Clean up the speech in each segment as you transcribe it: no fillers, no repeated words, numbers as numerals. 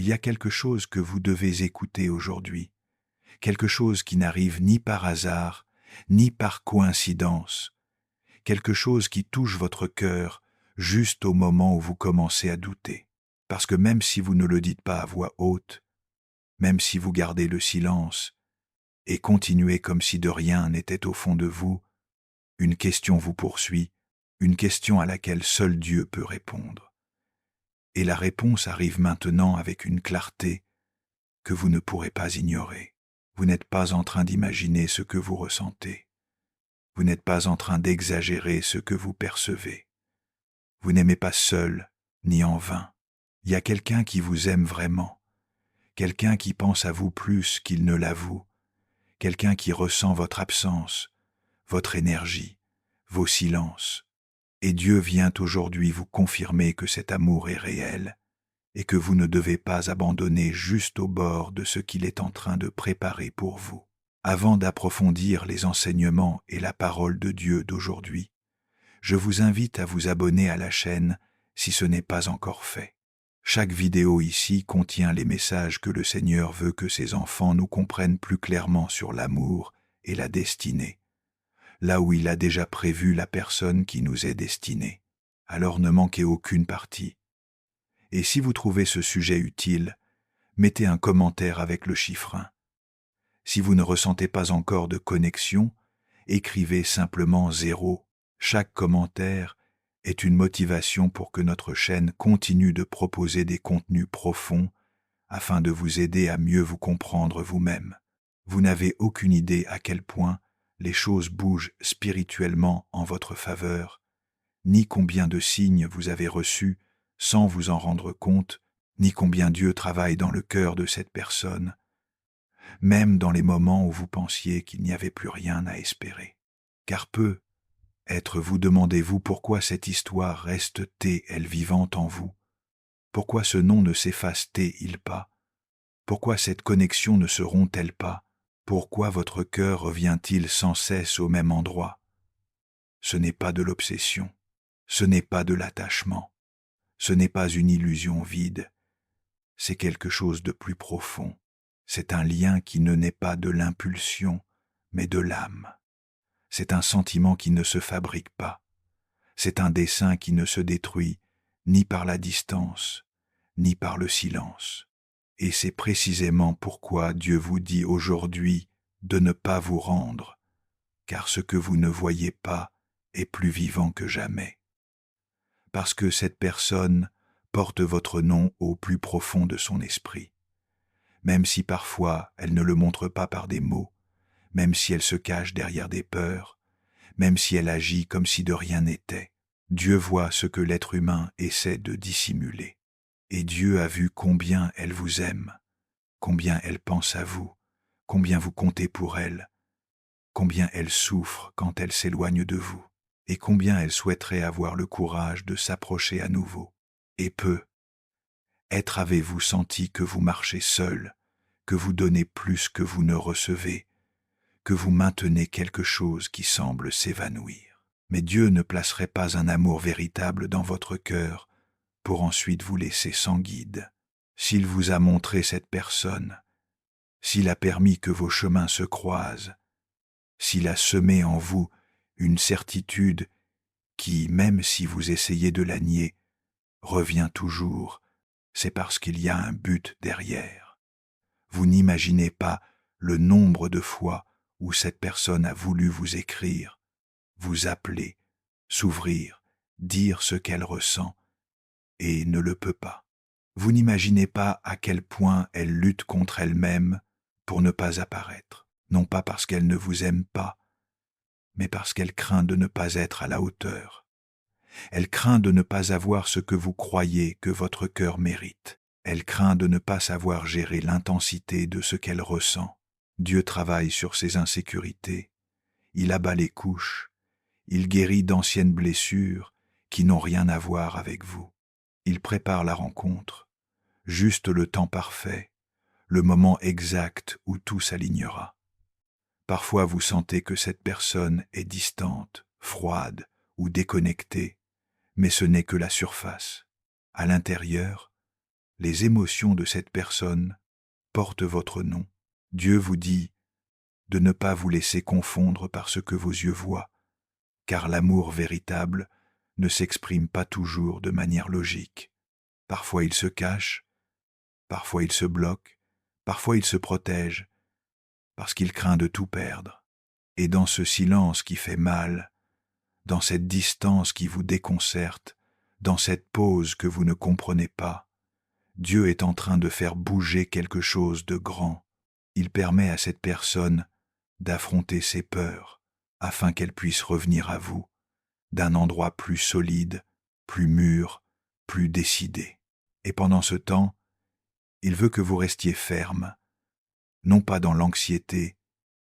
Il y a quelque chose que vous devez écouter aujourd'hui, quelque chose qui n'arrive ni par hasard, ni par coïncidence, quelque chose qui touche votre cœur juste au moment où vous commencez à douter. Parce que même si vous ne le dites pas à voix haute, même si vous gardez le silence et continuez comme si de rien n'était au fond de vous, une question vous poursuit, une question à laquelle seul Dieu peut répondre. Et la réponse arrive maintenant avec une clarté que vous ne pourrez pas ignorer. Vous n'êtes pas en train d'imaginer ce que vous ressentez. Vous n'êtes pas en train d'exagérer ce que vous percevez. Vous n'aimez pas seul, ni en vain. Il y a quelqu'un qui vous aime vraiment, quelqu'un qui pense à vous plus qu'il ne l'avoue, quelqu'un qui ressent votre absence, votre énergie, vos silences. Et Dieu vient aujourd'hui vous confirmer que cet amour est réel et que vous ne devez pas abandonner juste au bord de ce qu'il est en train de préparer pour vous. Avant d'approfondir les enseignements et la parole de Dieu d'aujourd'hui, je vous invite à vous abonner à la chaîne si ce n'est pas encore fait. Chaque vidéo ici contient les messages que le Seigneur veut que ses enfants nous comprennent plus clairement sur l'amour et la destinée, là où il a déjà prévu la personne qui nous est destinée. Alors ne manquez aucune partie. Et si vous trouvez ce sujet utile, mettez un commentaire avec le chiffre 1. Si vous ne ressentez pas encore de connexion, écrivez simplement 0. Chaque commentaire est une motivation pour que notre chaîne continue de proposer des contenus profonds afin de vous aider à mieux vous comprendre vous-même. Vous n'avez aucune idée à quel point les choses bougent spirituellement en votre faveur, ni combien de signes vous avez reçus sans vous en rendre compte, ni combien Dieu travaille dans le cœur de cette personne, même dans les moments où vous pensiez qu'il n'y avait plus rien à espérer. Car vous demandez-vous pourquoi cette histoire reste-t-elle vivante en vous? Pourquoi ce nom ne s'efface-t-il pas? Pourquoi cette connexion ne se rompt-elle pas? Pourquoi votre cœur revient-il sans cesse au même endroit? Ce n'est pas de l'obsession, ce n'est pas de l'attachement, ce n'est pas une illusion vide, c'est quelque chose de plus profond. C'est un lien qui ne naît pas de l'impulsion, mais de l'âme. C'est un sentiment qui ne se fabrique pas. C'est un dessein qui ne se détruit ni par la distance, ni par le silence. Et c'est précisément pourquoi Dieu vous dit aujourd'hui de ne pas vous rendre, car ce que vous ne voyez pas est plus vivant que jamais. Parce que cette personne porte votre nom au plus profond de son esprit. Même si parfois elle ne le montre pas par des mots, même si elle se cache derrière des peurs, même si elle agit comme si de rien n'était, Dieu voit ce que l'être humain essaie de dissimuler. Et Dieu a vu combien elle vous aime, combien elle pense à vous, combien vous comptez pour elle, combien elle souffre quand elle s'éloigne de vous, et combien elle souhaiterait avoir le courage de s'approcher à nouveau. Et avez-vous senti que vous marchez seul, que vous donnez plus que vous ne recevez, que vous maintenez quelque chose qui semble s'évanouir? Mais Dieu ne placerait pas un amour véritable dans votre cœur pour ensuite vous laisser sans guide. S'il vous a montré cette personne, s'il a permis que vos chemins se croisent, s'il a semé en vous une certitude qui, même si vous essayez de la nier, revient toujours, c'est parce qu'il y a un but derrière. Vous n'imaginez pas le nombre de fois où cette personne a voulu vous écrire, vous appeler, s'ouvrir, dire ce qu'elle ressent, et ne le peut pas. Vous n'imaginez pas à quel point elle lutte contre elle-même pour ne pas apparaître, non pas parce qu'elle ne vous aime pas, mais parce qu'elle craint de ne pas être à la hauteur. Elle craint de ne pas avoir ce que vous croyez que votre cœur mérite. Elle craint de ne pas savoir gérer l'intensité de ce qu'elle ressent. Dieu travaille sur ses insécurités. Il abat les couches. Il guérit d'anciennes blessures qui n'ont rien à voir avec vous. Il prépare la rencontre, juste le temps parfait, le moment exact où tout s'alignera. Parfois vous sentez que cette personne est distante, froide ou déconnectée, mais ce n'est que la surface. À l'intérieur, Les émotions de cette personne portent votre nom. Dieu vous dit de ne pas vous laisser confondre par ce que vos yeux voient, car l'amour véritable ne s'exprime pas toujours de manière logique. Parfois il se cache, parfois il se bloque, parfois il se protège, parce qu'il craint de tout perdre. Et dans ce silence qui fait mal, dans cette distance qui vous déconcerte, dans cette pause que vous ne comprenez pas, Dieu est en train de faire bouger quelque chose de grand. Il permet à cette personne d'affronter ses peurs, afin qu'elle puisse revenir à vous, d'un endroit plus solide, plus mûr, plus décidé. Et pendant ce temps, il veut que vous restiez ferme, non pas dans l'anxiété,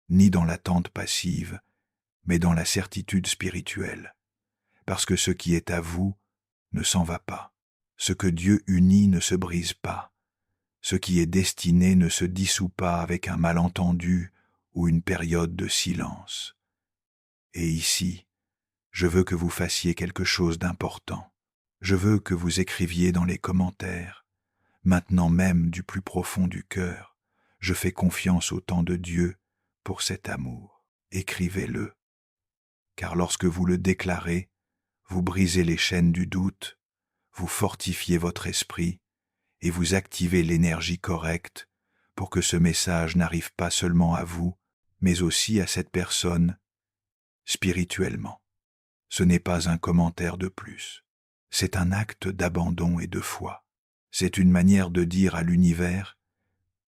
ni dans l'attente passive, mais dans la certitude spirituelle, parce que ce qui est à vous ne s'en va pas. Ce que Dieu unit ne se brise pas. Ce qui est destiné ne se dissout pas avec un malentendu ou une période de silence. Et ici, je veux que vous fassiez quelque chose d'important. Je veux que vous écriviez dans les commentaires, maintenant même du plus profond du cœur, je fais confiance au temps de Dieu pour cet amour. Écrivez-le, car lorsque vous le déclarez, vous brisez les chaînes du doute, vous fortifiez votre esprit et vous activez l'énergie correcte pour que ce message n'arrive pas seulement à vous, mais aussi à cette personne spirituellement. Ce n'est pas un commentaire de plus. C'est un acte d'abandon et de foi. C'est une manière de dire à l'univers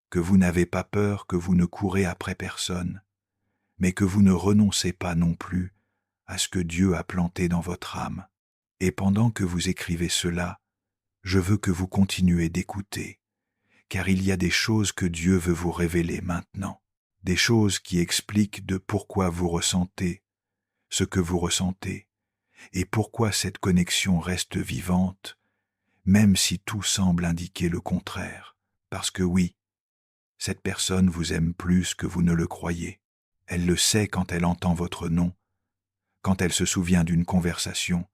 que vous n'avez pas peur, que vous ne courez après personne, mais que vous ne renoncez pas non plus à ce que Dieu a planté dans votre âme. Et pendant que vous écrivez cela, je veux que vous continuez d'écouter, car il y a des choses que Dieu veut vous révéler maintenant, des choses qui expliquent de pourquoi vous ressentez ce que vous ressentez, et pourquoi cette connexion reste vivante, même si tout semble indiquer le contraire. Parce que oui, cette personne vous aime plus que vous ne le croyez. Elle le sait quand elle entend votre nom, quand elle se souvient d'une conversation,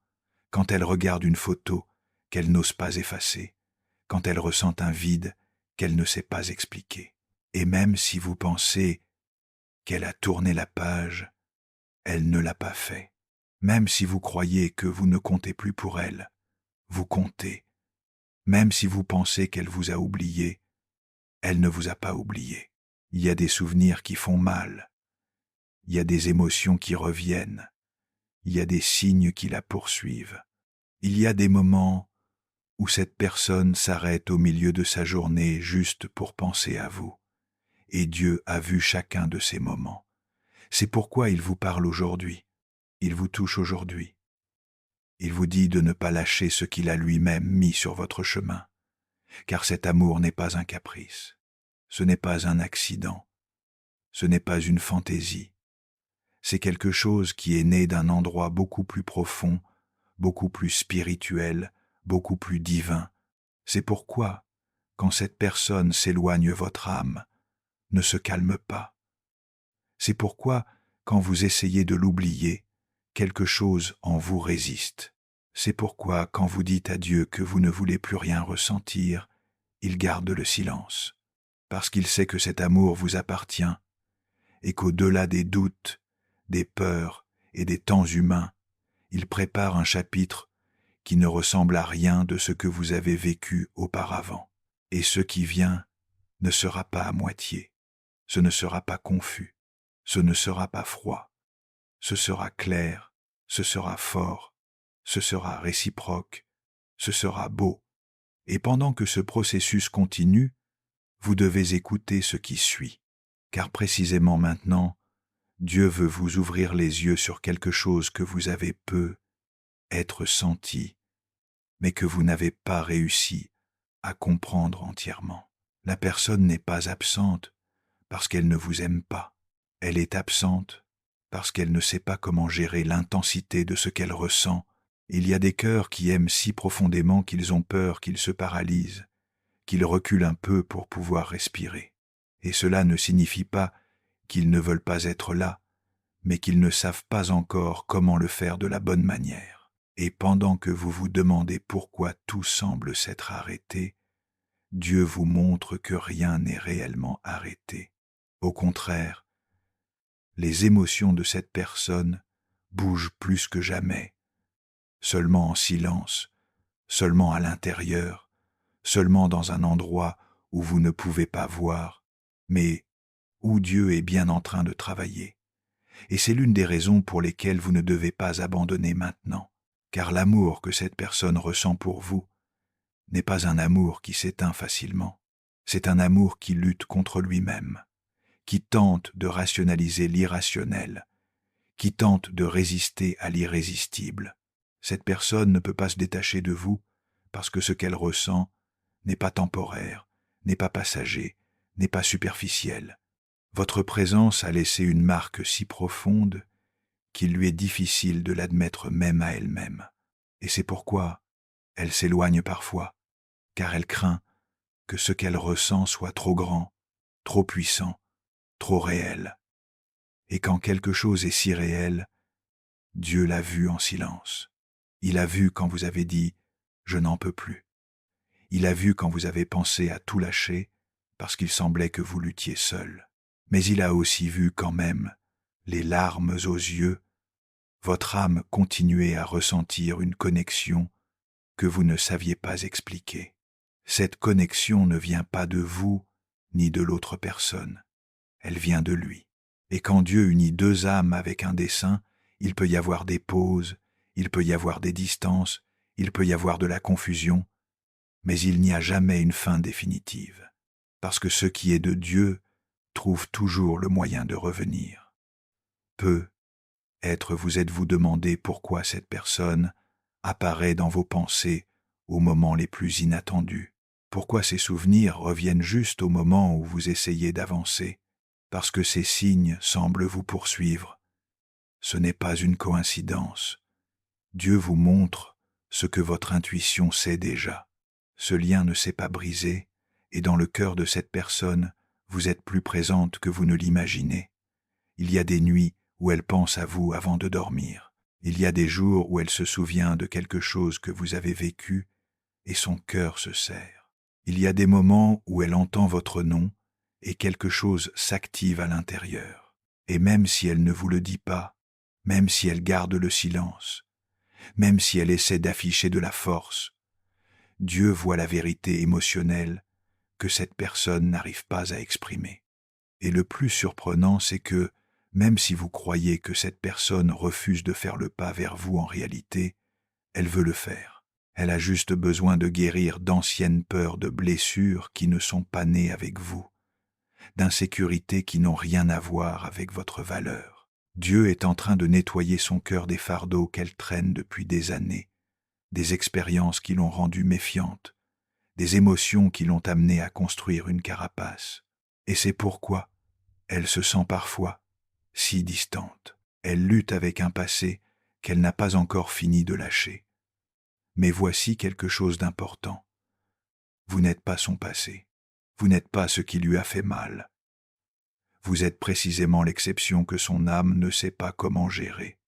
quand elle regarde une photo qu'elle n'ose pas effacer, quand elle ressent un vide qu'elle ne sait pas expliquer. Et même si vous pensez qu'elle a tourné la page, elle ne l'a pas fait. Même si vous croyez que vous ne comptez plus pour elle, vous comptez. Même si vous pensez qu'elle vous a oublié, elle ne vous a pas oublié. Il y a des souvenirs qui font mal. Il y a des émotions qui reviennent. Il y a des signes qui la poursuivent. Il y a des moments où cette personne s'arrête au milieu de sa journée juste pour penser à vous. Et Dieu a vu chacun de ces moments. C'est pourquoi il vous parle aujourd'hui. Il vous touche aujourd'hui. Il vous dit de ne pas lâcher ce qu'il a lui-même mis sur votre chemin, car cet amour n'est pas un caprice, ce n'est pas un accident, ce n'est pas une fantaisie, c'est quelque chose qui est né d'un endroit beaucoup plus profond, beaucoup plus spirituel, beaucoup plus divin. C'est pourquoi, quand cette personne s'éloigne, votre âme ne se calme pas. C'est pourquoi, quand vous essayez de l'oublier, quelque chose en vous résiste. C'est pourquoi, quand vous dites à Dieu que vous ne voulez plus rien ressentir, il garde le silence, parce qu'il sait que cet amour vous appartient, et qu'au-delà des doutes, des peurs et des temps humains, il prépare un chapitre qui ne ressemble à rien de ce que vous avez vécu auparavant. Et ce qui vient ne sera pas à moitié, ce ne sera pas confus, ce ne sera pas froid, ce sera clair, ce sera fort, ce sera réciproque, ce sera beau. Et pendant que ce processus continue, vous devez écouter ce qui suit, car précisément maintenant, Dieu veut vous ouvrir les yeux sur quelque chose que vous avez être senti, mais que vous n'avez pas réussi à comprendre entièrement. La personne n'est pas absente parce qu'elle ne vous aime pas. Elle est absente parce qu'elle ne sait pas comment gérer l'intensité de ce qu'elle ressent. Il y a des cœurs qui aiment si profondément qu'ils ont peur qu'ils se paralysent, qu'ils reculent un peu pour pouvoir respirer. Et cela ne signifie pas qu'ils ne veulent pas être là, mais qu'ils ne savent pas encore comment le faire de la bonne manière. Et pendant que vous vous demandez pourquoi tout semble s'être arrêté, Dieu vous montre que rien n'est réellement arrêté. Au contraire, les émotions de cette personne bougent plus que jamais, seulement en silence, seulement à l'intérieur, seulement dans un endroit où vous ne pouvez pas voir, mais où Dieu est bien en train de travailler. Et c'est l'une des raisons pour lesquelles vous ne devez pas abandonner maintenant, car l'amour que cette personne ressent pour vous n'est pas un amour qui s'éteint facilement, c'est un amour qui lutte contre lui-même, qui tente de rationaliser l'irrationnel, qui tente de résister à l'irrésistible. Cette personne ne peut pas se détacher de vous parce que ce qu'elle ressent n'est pas temporaire, n'est pas passager, n'est pas superficiel. Votre présence a laissé une marque si profonde qu'il lui est difficile de l'admettre même à elle-même. Et c'est pourquoi elle s'éloigne parfois, car elle craint que ce qu'elle ressent soit trop grand, trop puissant, trop réel. Et quand quelque chose est si réel, Dieu l'a vu en silence. Il a vu quand vous avez dit « je n'en peux plus ». Il a vu quand vous avez pensé à tout lâcher parce qu'il semblait que vous luttiez seul. Mais il a aussi vu quand même, les larmes aux yeux, votre âme continuer à ressentir une connexion que vous ne saviez pas expliquer. Cette connexion ne vient pas de vous ni de l'autre personne, elle vient de lui. Et quand Dieu unit deux âmes avec un dessein, il peut y avoir des pauses, il peut y avoir des distances, il peut y avoir de la confusion, mais il n'y a jamais une fin définitive, parce que ce qui est de Dieu trouve toujours le moyen de revenir. Peut-être vous êtes-vous demandé pourquoi cette personne apparaît dans vos pensées aux moments les plus inattendus, pourquoi ces souvenirs reviennent juste au moment où vous essayez d'avancer, parce que ces signes semblent vous poursuivre. Ce n'est pas une coïncidence. Dieu vous montre ce que votre intuition sait déjà. Ce lien ne s'est pas brisé, et dans le cœur de cette personne, vous êtes plus présente que vous ne l'imaginez. Il y a des nuits où elle pense à vous avant de dormir. Il y a des jours où elle se souvient de quelque chose que vous avez vécu, et son cœur se serre. Il y a des moments où elle entend votre nom, et quelque chose s'active à l'intérieur. Et même si elle ne vous le dit pas, même si elle garde le silence, même si elle essaie d'afficher de la force, Dieu voit la vérité émotionnelle que cette personne n'arrive pas à exprimer. Et le plus surprenant, c'est que, même si vous croyez que cette personne refuse de faire le pas vers vous en réalité, elle veut le faire. Elle a juste besoin de guérir d'anciennes peurs de blessures qui ne sont pas nées avec vous, d'insécurités qui n'ont rien à voir avec votre valeur. Dieu est en train de nettoyer son cœur des fardeaux qu'elle traîne depuis des années, des expériences qui l'ont rendue méfiante, des émotions qui l'ont amenée à construire une carapace. Et c'est pourquoi elle se sent parfois si distante. Elle lutte avec un passé qu'elle n'a pas encore fini de lâcher. Mais voici quelque chose d'important. Vous n'êtes pas son passé. Vous n'êtes pas ce qui lui a fait mal. Vous êtes précisément l'exception que son âme ne sait pas comment gérer.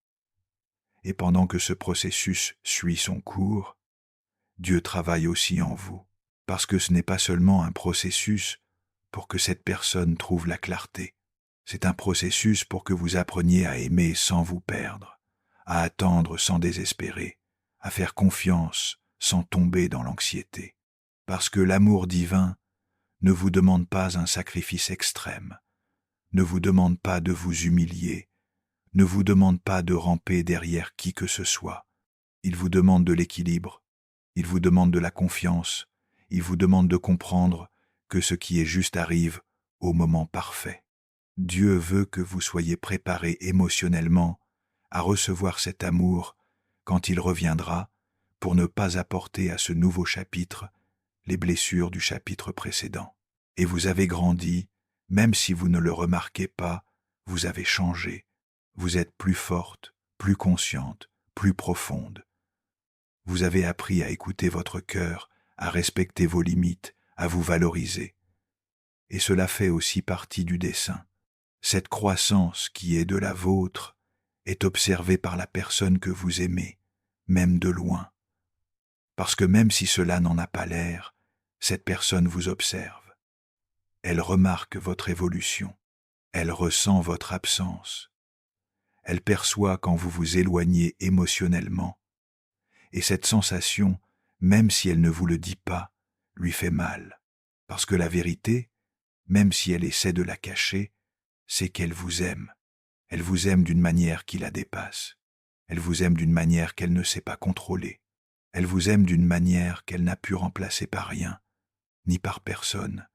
Et pendant que ce processus suit son cours, Dieu travaille aussi en vous, parce que ce n'est pas seulement un processus pour que cette personne trouve la clarté. C'est un processus pour que vous appreniez à aimer sans vous perdre, à attendre sans désespérer, à faire confiance sans tomber dans l'anxiété. Parce que l'amour divin ne vous demande pas un sacrifice extrême, ne vous demande pas de vous humilier, ne vous demande pas de ramper derrière qui que ce soit. Il vous demande de l'équilibre, il vous demande de la confiance, il vous demande de comprendre que ce qui est juste arrive au moment parfait. Dieu veut que vous soyez préparés émotionnellement à recevoir cet amour quand il reviendra pour ne pas apporter à ce nouveau chapitre les blessures du chapitre précédent. Et vous avez grandi, même si vous ne le remarquez pas, vous avez changé. Vous êtes plus forte, plus consciente, plus profonde. Vous avez appris à écouter votre cœur, à respecter vos limites, à vous valoriser. Et cela fait aussi partie du dessein. Cette croissance qui est de la vôtre est observée par la personne que vous aimez, même de loin. Parce que même si cela n'en a pas l'air, Cette personne vous observe. Elle remarque votre évolution. Elle ressent votre absence. Elle perçoit quand vous vous éloignez émotionnellement. Et cette sensation, même si elle ne vous le dit pas, lui fait mal. Parce que la vérité, même si elle essaie de la cacher, c'est qu'elle vous aime. Elle vous aime d'une manière qui la dépasse. Elle vous aime d'une manière qu'elle ne sait pas contrôler. Elle vous aime d'une manière qu'elle n'a pu remplacer par rien, ni par personne.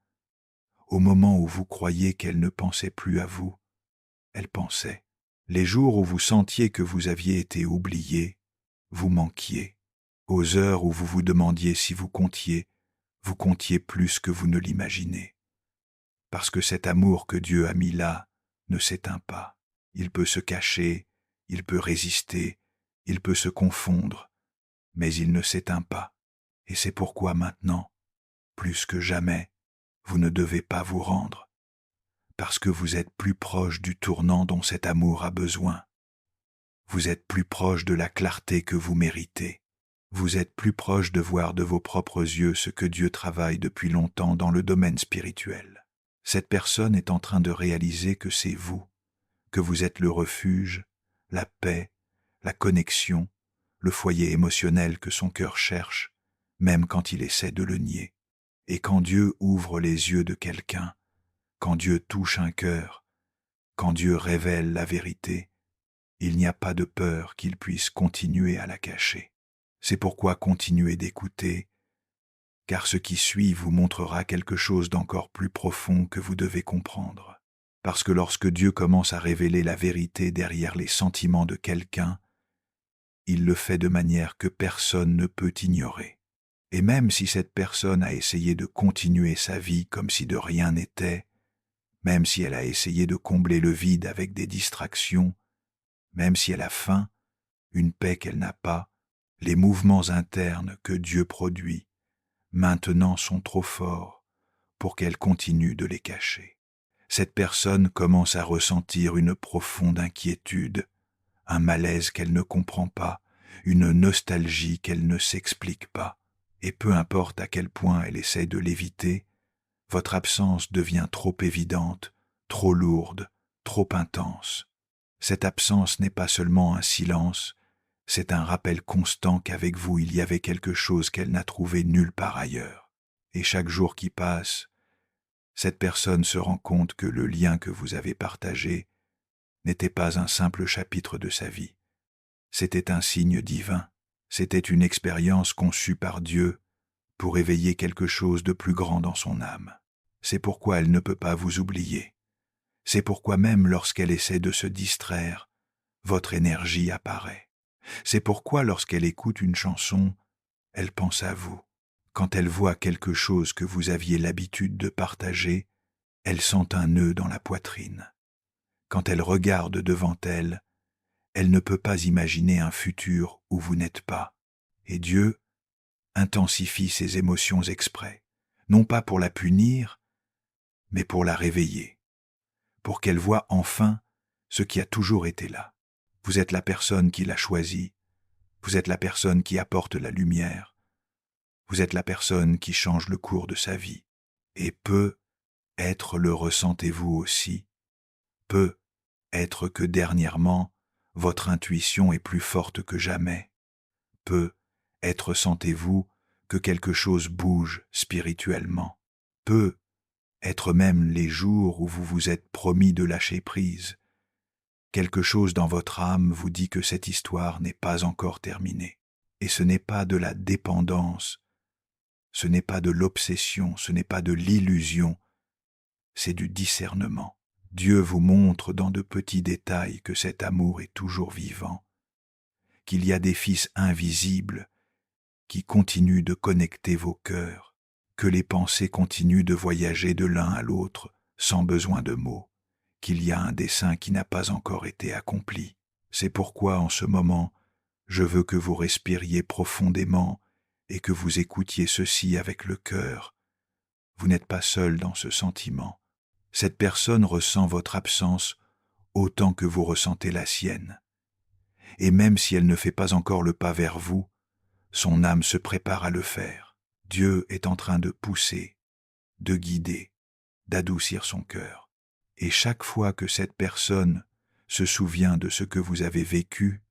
Au moment où vous croyiez qu'elle ne pensait plus à vous, elle pensait. Les jours où vous sentiez que vous aviez été oublié, vous manquiez. Aux heures où vous vous demandiez si vous comptiez plus que vous ne l'imaginez. Parce que cet amour que Dieu a mis là ne s'éteint pas. Il peut se cacher, il peut résister, il peut se confondre, mais il ne s'éteint pas. Et c'est pourquoi maintenant, plus que jamais, vous ne devez pas vous rendre, parce que vous êtes plus proche du tournant dont cet amour a besoin. Vous êtes plus proche de la clarté que vous méritez. Vous êtes plus proche de voir de vos propres yeux ce que Dieu travaille depuis longtemps dans le domaine spirituel. Cette personne est en train de réaliser que c'est vous, que vous êtes le refuge, la paix, la connexion, le foyer émotionnel que son cœur cherche, même quand il essaie de le nier. Et quand Dieu ouvre les yeux de quelqu'un, quand Dieu touche un cœur, quand Dieu révèle la vérité, il n'y a pas de peur qu'il puisse continuer à la cacher. C'est pourquoi continuez d'écouter, car ce qui suit vous montrera quelque chose d'encore plus profond que vous devez comprendre. Parce que lorsque Dieu commence à révéler la vérité derrière les sentiments de quelqu'un, il le fait de manière que personne ne peut ignorer. Et même si cette personne a essayé de continuer sa vie comme si de rien n'était, même si elle a essayé de combler le vide avec des distractions, même si elle a faim, une paix qu'elle n'a pas, les mouvements internes que Dieu produit, maintenant sont trop forts pour qu'elle continue de les cacher. Cette personne commence à ressentir une profonde inquiétude, un malaise qu'elle ne comprend pas, une nostalgie qu'elle ne s'explique pas. Et peu importe à quel point elle essaie de l'éviter, votre absence devient trop évidente, trop lourde, trop intense. Cette absence n'est pas seulement un silence, c'est un rappel constant qu'avec vous il y avait quelque chose qu'elle n'a trouvé nulle part ailleurs. Et chaque jour qui passe, cette personne se rend compte que le lien que vous avez partagé n'était pas un simple chapitre de sa vie. C'était un signe divin, c'était une expérience conçue par Dieu pour éveiller quelque chose de plus grand dans son âme. C'est pourquoi elle ne peut pas vous oublier. C'est pourquoi même lorsqu'elle essaie de se distraire, votre énergie apparaît. C'est pourquoi lorsqu'elle écoute une chanson, elle pense à vous. Quand elle voit quelque chose que vous aviez l'habitude de partager, elle sent un nœud dans la poitrine. Quand elle regarde devant elle, elle ne peut pas imaginer un futur où vous n'êtes pas. Et Dieu intensifie ses émotions exprès, non pas pour la punir, mais pour la réveiller, pour qu'elle voie enfin ce qui a toujours été là. Vous êtes la personne qui l'a choisi, vous êtes la personne qui apporte la lumière, vous êtes la personne qui change le cours de sa vie. Et peut-être le ressentez-vous aussi, peut-être que dernièrement, votre intuition est plus forte que jamais, peut-être sentez-vous que quelque chose bouge spirituellement, peut-être même les jours où vous vous êtes promis de lâcher prise. Quelque chose dans votre âme vous dit que cette histoire n'est pas encore terminée. Et ce n'est pas de la dépendance, ce n'est pas de l'obsession, ce n'est pas de l'illusion, c'est du discernement. Dieu vous montre dans de petits détails que cet amour est toujours vivant, qu'il y a des fils invisibles qui continuent de connecter vos cœurs, que les pensées continuent de voyager de l'un à l'autre sans besoin de mots, qu'il y a un dessein qui n'a pas encore été accompli. C'est pourquoi, en ce moment, je veux que vous respiriez profondément et que vous écoutiez ceci avec le cœur. Vous n'êtes pas seul dans ce sentiment. Cette personne ressent votre absence autant que vous ressentez la sienne. Et même si elle ne fait pas encore le pas vers vous, son âme se prépare à le faire. Dieu est en train de pousser, de guider, d'adoucir son cœur. Et chaque fois que cette personne se souvient de ce que vous avez vécu,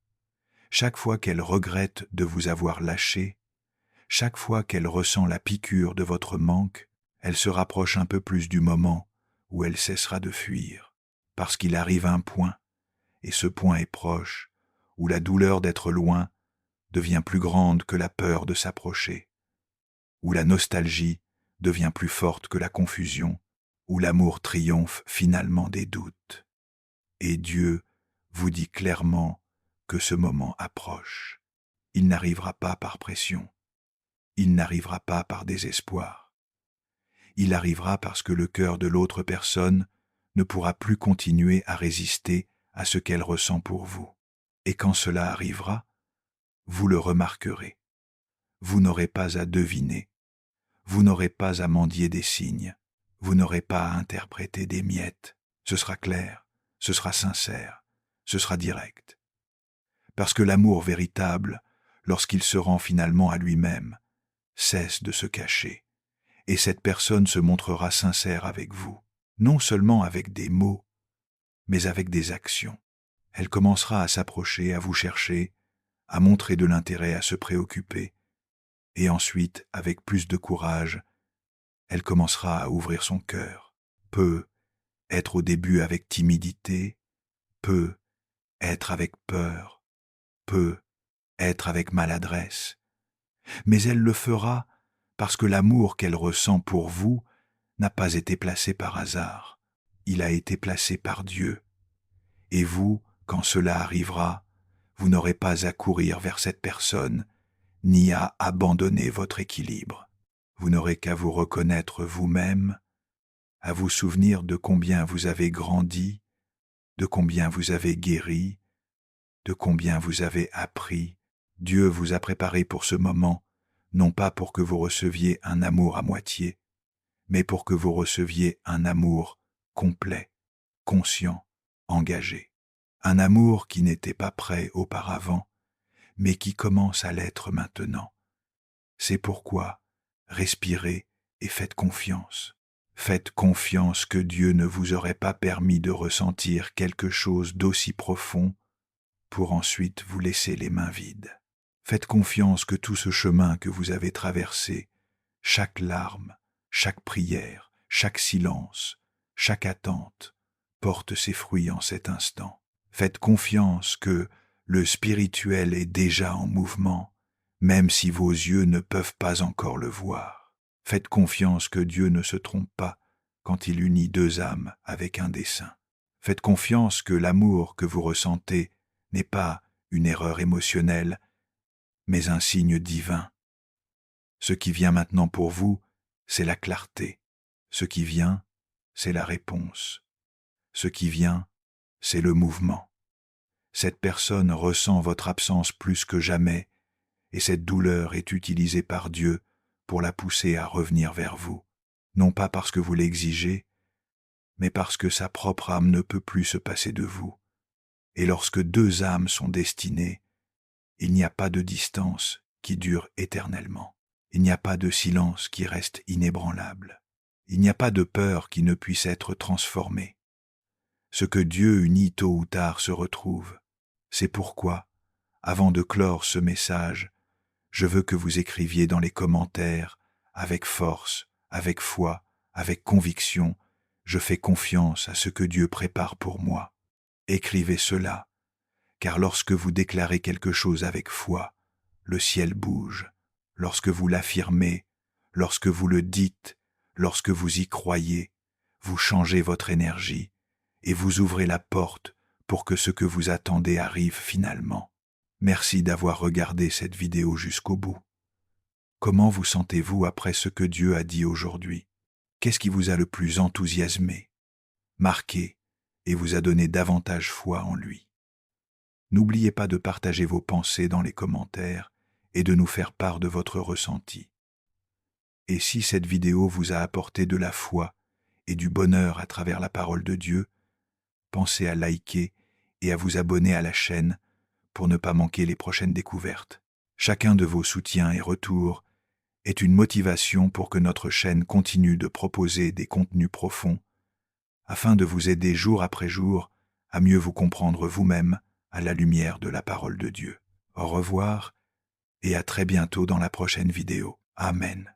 chaque fois qu'elle regrette de vous avoir lâché, chaque fois qu'elle ressent la piqûre de votre manque, elle se rapproche un peu plus du moment où elle cessera de fuir, parce qu'il arrive un point, et ce point est proche, où la douleur d'être loin devient plus grande que la peur de s'approcher, où la nostalgie devient plus forte que la confusion, où l'amour triomphe finalement des doutes. Et Dieu vous dit clairement que ce moment approche. Il n'arrivera pas par pression. Il n'arrivera pas par désespoir. Il arrivera parce que le cœur de l'autre personne ne pourra plus continuer à résister à ce qu'elle ressent pour vous. Et quand cela arrivera, vous le remarquerez. Vous n'aurez pas à deviner. Vous n'aurez pas à mendier des signes. Vous n'aurez pas à interpréter des miettes. Ce sera clair, ce sera sincère, ce sera direct. Parce que l'amour véritable, lorsqu'il se rend finalement à lui-même, cesse de se cacher, et cette personne se montrera sincère avec vous, non seulement avec des mots, mais avec des actions. Elle commencera à s'approcher, à vous chercher, à montrer de l'intérêt, à se préoccuper, et ensuite, avec plus de courage, elle commencera à ouvrir son cœur. Peut être au début avec timidité, peut être avec peur, peut être avec maladresse, mais elle le fera parce que l'amour qu'elle ressent pour vous n'a pas été placé par hasard. Il a été placé par Dieu. Et vous, quand cela arrivera, vous n'aurez pas à courir vers cette personne, ni à abandonner votre équilibre. Vous n'aurez qu'à vous reconnaître vous-même, à vous souvenir de combien vous avez grandi, de combien vous avez guéri, de combien vous avez appris. Dieu vous a préparé pour ce moment, non pas pour que vous receviez un amour à moitié, mais pour que vous receviez un amour complet, conscient, engagé. Un amour qui n'était pas prêt auparavant, mais qui commence à l'être maintenant. C'est pourquoi respirez et faites confiance. Faites confiance que Dieu ne vous aurait pas permis de ressentir quelque chose d'aussi profond pour ensuite vous laisser les mains vides. Faites confiance que tout ce chemin que vous avez traversé, chaque larme, chaque prière, chaque silence, chaque attente, porte ses fruits en cet instant. Faites confiance que le spirituel est déjà en mouvement, même si vos yeux ne peuvent pas encore le voir. Faites confiance que Dieu ne se trompe pas quand il unit deux âmes avec un dessein. Faites confiance que l'amour que vous ressentez n'est pas une erreur émotionnelle, mais un signe divin. Ce qui vient maintenant pour vous, c'est la clarté. Ce qui vient, c'est la réponse. Ce qui vient, c'est le mouvement. Cette personne ressent votre absence plus que jamais, et cette douleur est utilisée par Dieu pour la pousser à revenir vers vous, non pas parce que vous l'exigez, mais parce que sa propre âme ne peut plus se passer de vous. Et lorsque deux âmes sont destinées, il n'y a pas de distance qui dure éternellement. Il n'y a pas de silence qui reste inébranlable. Il n'y a pas de peur qui ne puisse être transformée. Ce que Dieu unit tôt ou tard se retrouve. C'est pourquoi, avant de clore ce message, je veux que vous écriviez dans les commentaires, avec force, avec foi, avec conviction, je fais confiance à ce que Dieu prépare pour moi. Écrivez cela, car lorsque vous déclarez quelque chose avec foi, le ciel bouge. Lorsque vous l'affirmez, lorsque vous le dites, lorsque vous y croyez, vous changez votre énergie et vous ouvrez la porte pour que ce que vous attendez arrive finalement. Merci d'avoir regardé cette vidéo jusqu'au bout. Comment vous sentez-vous après ce que Dieu a dit aujourd'hui? Qu'est-ce qui vous a le plus enthousiasmé, marqué et vous a donné davantage foi en lui? N'oubliez pas de partager vos pensées dans les commentaires et de nous faire part de votre ressenti. Et si cette vidéo vous a apporté de la foi et du bonheur à travers la parole de Dieu, pensez à liker et à vous abonner à la chaîne pour ne pas manquer les prochaines découvertes. Chacun de vos soutiens et retours est une motivation pour que notre chaîne continue de proposer des contenus profonds, afin de vous aider jour après jour à mieux vous comprendre vous-même à la lumière de la parole de Dieu. Au revoir et à très bientôt dans la prochaine vidéo. Amen.